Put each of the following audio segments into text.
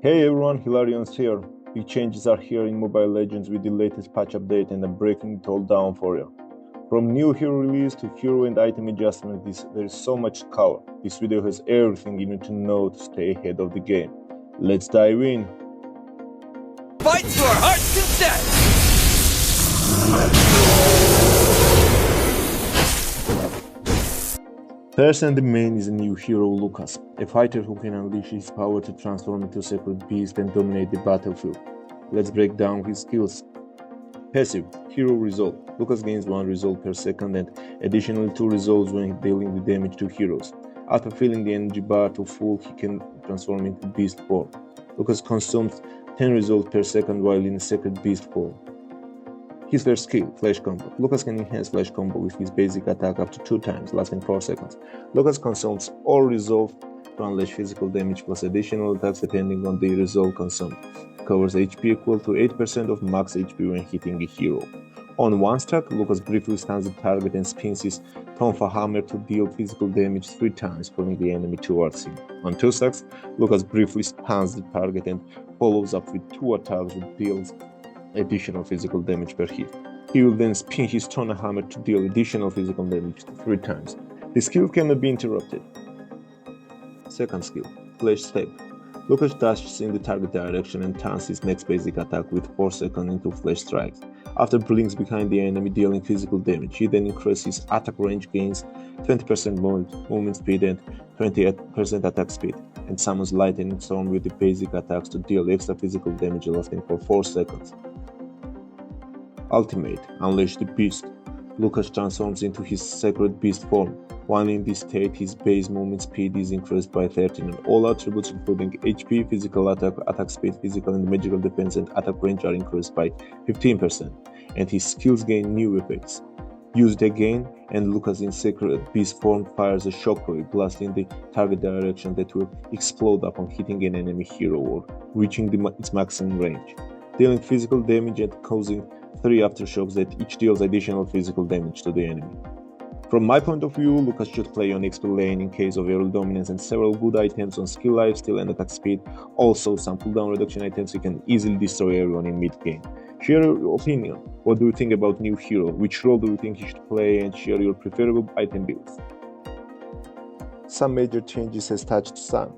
Hey everyone, Hilarion's here. Big changes are here in Mobile Legends with the latest patch update and I'm breaking it all down for you. From new hero release to hero and item adjustment, there is so much to cover. This video has everything you need to know to stay ahead of the game. Let's dive in. Fight to our heart's content! First and the main is a new hero, Lucas, a fighter who can unleash his power to transform into a sacred beast and dominate the battlefield. Let's break down his skills. Passive, Hero Resolve. Lucas gains 1 resolve per second and additionally 2 resolves when dealing the damage to heroes. After filling the energy bar to full, he can transform into beast form. Lucas consumes 10 resolves per second while in a sacred beast form. His first skill, Flash Combo. Lucas can enhance Flash Combo with his basic attack up to 2 times, lasting 4 seconds. Lucas consumes all resolve to unleash physical damage plus additional attacks depending on the resolve consumed. Covers HP equal to 8% of max HP when hitting a hero. On one stack, Lucas briefly stuns the target and spins his Tonfa hammer to deal physical damage 3 times, pulling the enemy towards him. On 2 stacks, Lucas briefly stuns the target and follows up with 2 attacks that deals additional physical damage per hit. He will then spin his Tona hammer to deal additional physical damage 3 times. The skill cannot be interrupted. Second skill, Flash Step. Lucas dashes in the target direction and turns his next basic attack with 4 seconds into Flash Strikes. After blinks behind the enemy dealing physical damage, he then increases his attack range, gains 20% movement speed and 28% attack speed, and summons Lightning Storm with the basic attacks to deal extra physical damage lasting for 4 seconds. Ultimate, Unleash the Beast. Lucas transforms into his sacred beast form. While in this state, his base movement speed is increased by 13 and all attributes including HP, physical attack, attack speed, physical and magical defense and attack range are increased by 15%, and his skills gain new effects. Used again, and Lucas in sacred beast form fires a shockwave blast in the target direction that will explode upon hitting an enemy hero or reaching its maximum range, dealing physical damage and causing 3 aftershocks that each deals additional physical damage to the enemy. From my point of view, Lucas should play on XP lane in case of early dominance and several good items on skill lifesteal and attack speed, also some cooldown reduction items you can easily destroy everyone in mid game. Share your opinion. What do you think about new hero? Which role do you think he should play, and share your preferable item builds. Some major changes has touched Sun.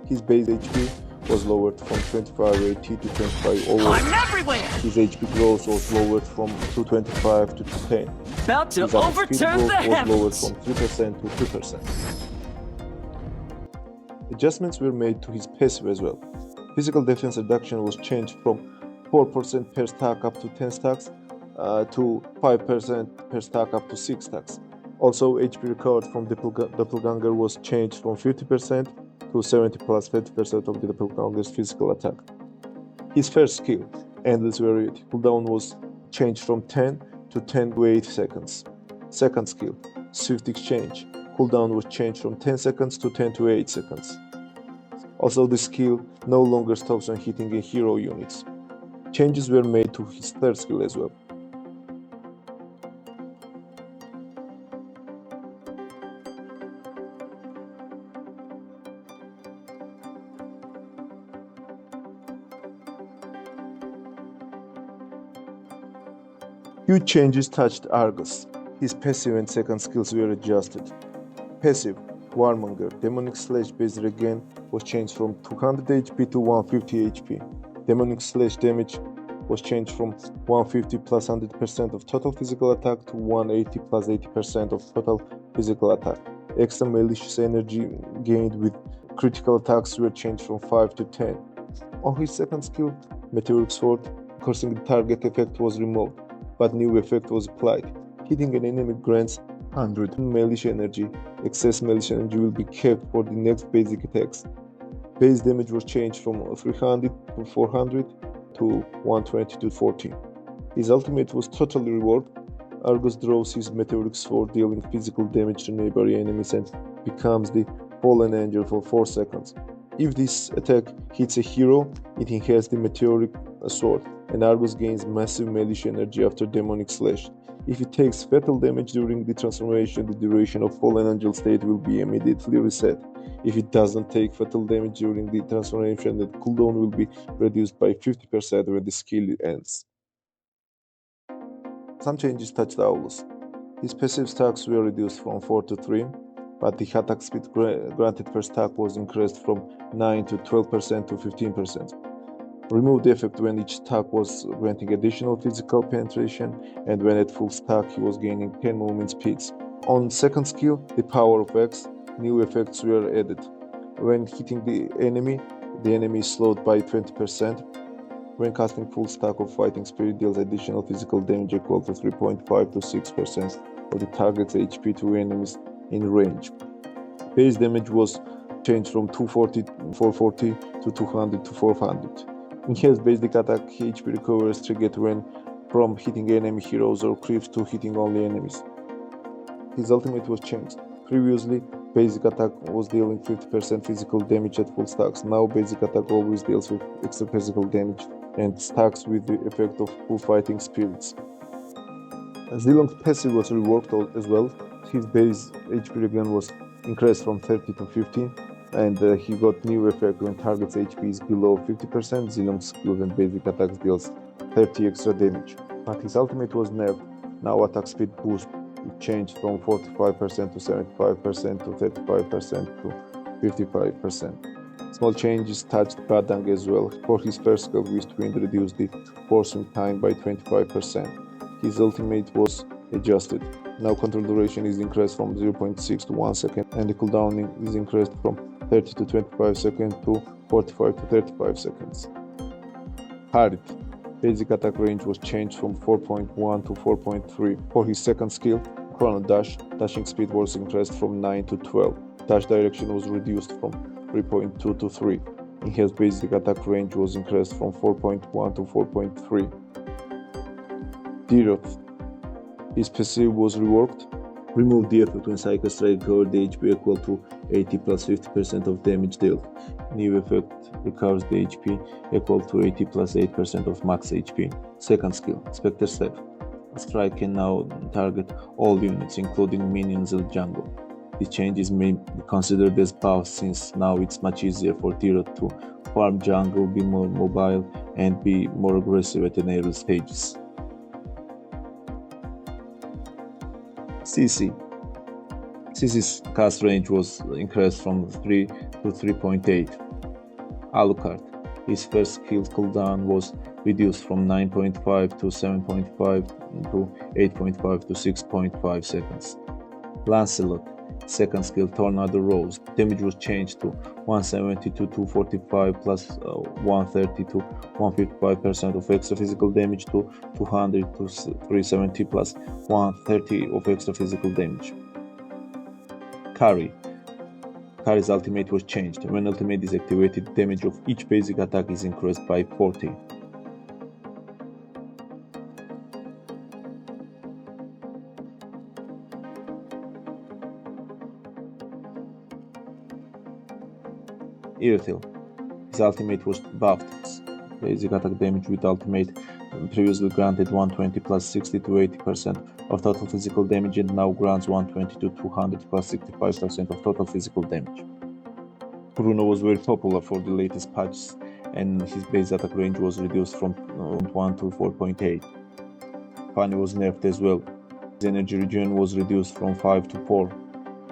His base HP was lowered from 25 AT to 25 over. I'm everywhere! His HP growth was lowered from 225 to 210. About to His overturn the was lowered heavens! from 3% to 2%. Adjustments were made to his passive as well. Physical defense reduction was changed from 4% per stack up to 10 stacks to 5% per stack up to 6 stacks. Also, HP recovered from Doppelganger was changed from 50% to 70 plus 30% of the Doppelganger's physical attack. His first skill, Endless Variety, cooldown was changed from 10 to 10 to 8 seconds. Second skill, Swift Exchange, cooldown was changed from 10 seconds to 10 to 8 seconds. Also, the skill no longer stops when hitting a hero units. Changes were made to his third skill as well. Huge changes touched Argus. His passive and second skills were adjusted. Passive, Warmonger, Demonic Slash base regen was changed from 200 HP to 150 HP. Demonic Slash damage was changed from 150 plus 100% of total physical attack to 180 plus 80% of total physical attack. Extra malicious energy gained with critical attacks were changed from 5 to 10. On his second skill, Meteoric Sword, cursing the target effect was removed, but new effect was applied. Hitting an enemy grants 100 malicious energy. Excess malicious energy will be kept for the next basic attacks. Base damage was changed from 300 to 400 to 120 to 40. His ultimate was totally reworked. Argus draws his Meteoric Sword, dealing physical damage to neighboring enemies and becomes the Fallen Angel for 4 seconds. If this attack hits a hero, it enhances the Meteoric Sword, and Argus gains massive malicious energy after Demonic Slash. If it takes fatal damage during the transformation, the duration of Fallen Angel state will be immediately reset. If it doesn't take fatal damage during the transformation, the cooldown will be reduced by 50% when the skill ends. Some changes touched Aulus. His passive stacks were reduced from 4 to 3, but the attack speed granted per stack was increased from 9 to 12% to 15%. Removed the effect when each stack was granting additional physical penetration, and when at full stack he was gaining 10 movement speeds. On second skill, the Power of X, new effects were added. When hitting the enemy is slowed by 20%. When casting full stack of Fighting Spirit, deals additional physical damage equal to 3.5 to 6% of the target's HP to enemies in range. Base damage was changed from 440 to 200 to 400. Enhanced basic attack HP recovery is triggered when from hitting enemy heroes or creeps to hitting only enemies. His ultimate was changed. Previously, basic attack was dealing 50% physical damage at full stacks. Now basic attack always deals with extra physical damage and stacks with the effect of full fighting spirits. Zilong's passive was reworked as well. His base HP regen was increased from 30 to 15, and he got new effect when target's HP is below 50%. Zilong's skills and basic attacks deals 30 extra damage. But his ultimate was nerfed. Now attack speed boost changed from 45% to 75% to 35% to 55%. Small changes touched Badang as well. For his first skill, West Wind reduced the forcing time by 25%. His ultimate was adjusted. Now control duration is increased from 0.6 to 1 second, and the cooldown is increased from 30 to 25 seconds to 45 to 35 seconds. Harit. Basic attack range was changed from 4.1 to 4.3. For his second skill, Chrono Dash, dashing speed was increased from 9 to 12. Dash direction was reduced from 3.2 to 3. In his basic attack range was increased from 4.1 to 4.3. Diroth. His passive was reworked. Remove the effect when Psycho Strike recovered the HP equal to 80 plus 50% of damage dealt. New effect recovers the HP equal to 80 plus 8% of max HP. Second skill, Spectre Step. Strike can now target all units, including minions and jungle. The changes may be considered as buffs, since now it's much easier for Diroth to farm jungle, be more mobile, and be more aggressive at the early stages. CC. CC's cast range was increased from 3 to 3.8. Alucard. His first skill cooldown was reduced from 9.5 to 7.5 to 8.5 to 6.5 seconds. Lancelot. Second skill Tornado Rose. Damage was changed to 170 to 245 plus 130 to 155% of extra physical damage to 200 to 370 plus 130 of extra physical damage. Carry. Carry's ultimate was changed. When ultimate is activated, damage of each basic attack is increased by 40. Irithil. His ultimate was buffed. Basic attack damage with ultimate previously granted 120 plus 60 to 80% of total physical damage, and now grants 120 to 200 plus 65% of total physical damage. Bruno was very popular for the latest patches, and his base attack range was reduced from 1 to 4.8. Fanny was nerfed as well. His energy regen was reduced from 5 to 4.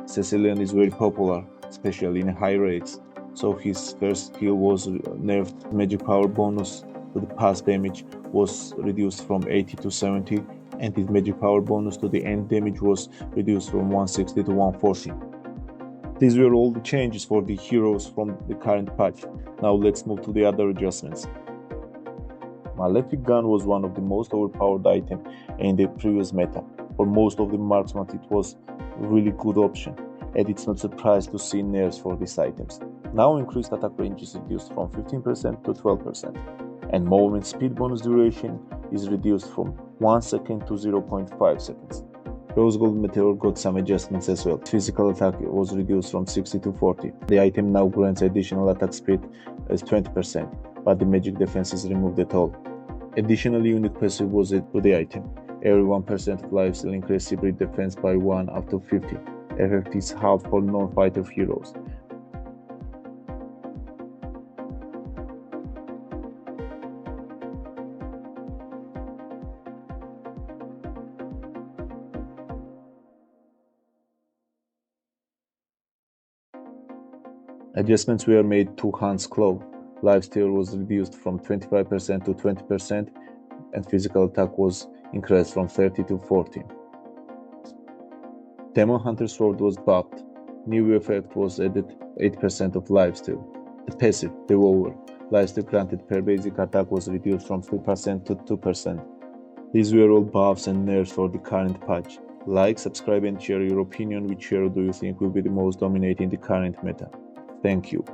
Cecilian is very popular, especially in high rates. So his first skill was nerfed. Magic power bonus to the pass damage was reduced from 80 to 70, and his magic power bonus to the end damage was reduced from 160 to 140. These were all the changes for the heroes from the current patch. Now let's move to the other adjustments. Malefic Gun was one of the most overpowered items in the previous meta. For most of the marksmen it was a really good option, and it's not surprised to see nerfs for these items. Now increased attack range is reduced from 15% to 12%, and movement speed bonus duration is reduced from 1 second to 0.5 seconds. Rose Gold Meteor got some adjustments as well. Physical attack was reduced from 60 to 40. The item now grants additional attack speed as 20%, but the magic defense is removed at all. Additionally, unique passive was added to the item. Every 1% of lifesteal increase hybrid defense by 1 up to 50. Effect is half for non-fighter heroes. Adjustments were made to Han's Claw. Lifesteal was reduced from 25% to 20%, and physical attack was increased from 30 to 40. Demon Hunter's Sword was buffed. New effect was added 8% of lifesteal. The passive, Devour. Lifesteal granted per basic attack was reduced from 3% to 2%. These were all buffs and nerfs for the current patch. Like, subscribe and share your opinion. Which hero do you think will be the most dominating the current meta? Thank you.